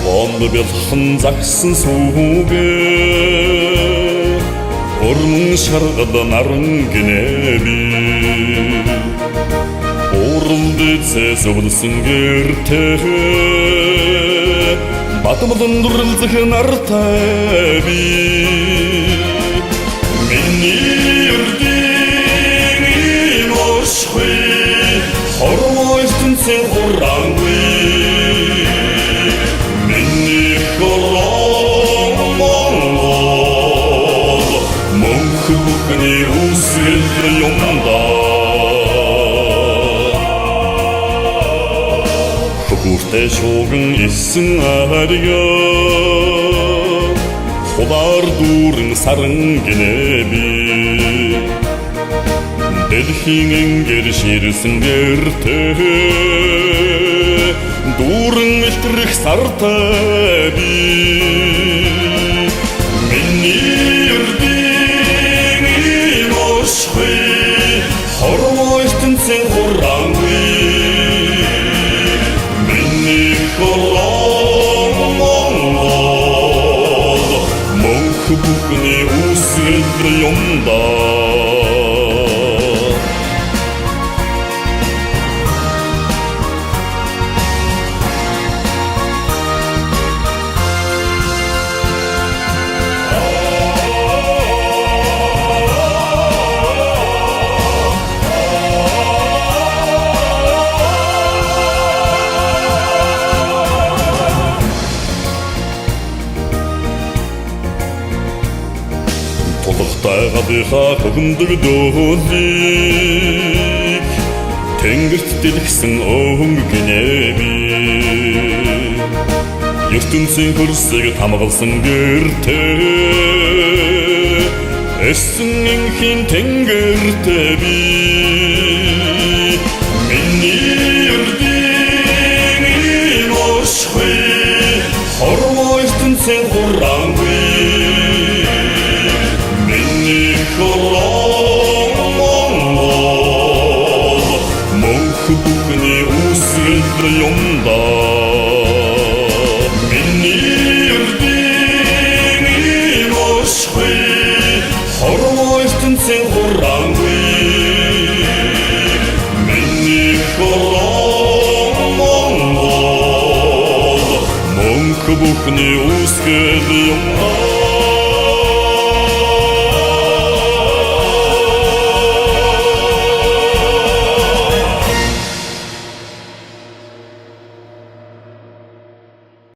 어느 별 한 작슨 속에 얼음 şarkıda narın günebi Oruldu sözübülsün gürte Batımıdın duruldu nartabi Meni ürdin oşkı Horma üstün sen hurrangı Bukni usgildir yolda Hukukta şoğun issin ağrıya Hodar durun sarın ginebi Delhinin gerişirsin gerte Durun iltirik sartabi Horma üstün sen hurrangı Meni kolamangol Mönk bukni usgildir yolda Толықтайға көкімдігі дөлік Тәңгірт деліксің өңгінеби Ертінсің көрсегі тамығылсың көрті Әссің әңхен тәңгіртәби Мені үрдіңін ошқы Хорма ертінсің құрраңғы Bukni usgildir yolda Meni ürdin oşkı Horma üstün sen hurrangı Meni kolamangol Mönk bukni usgildir yolda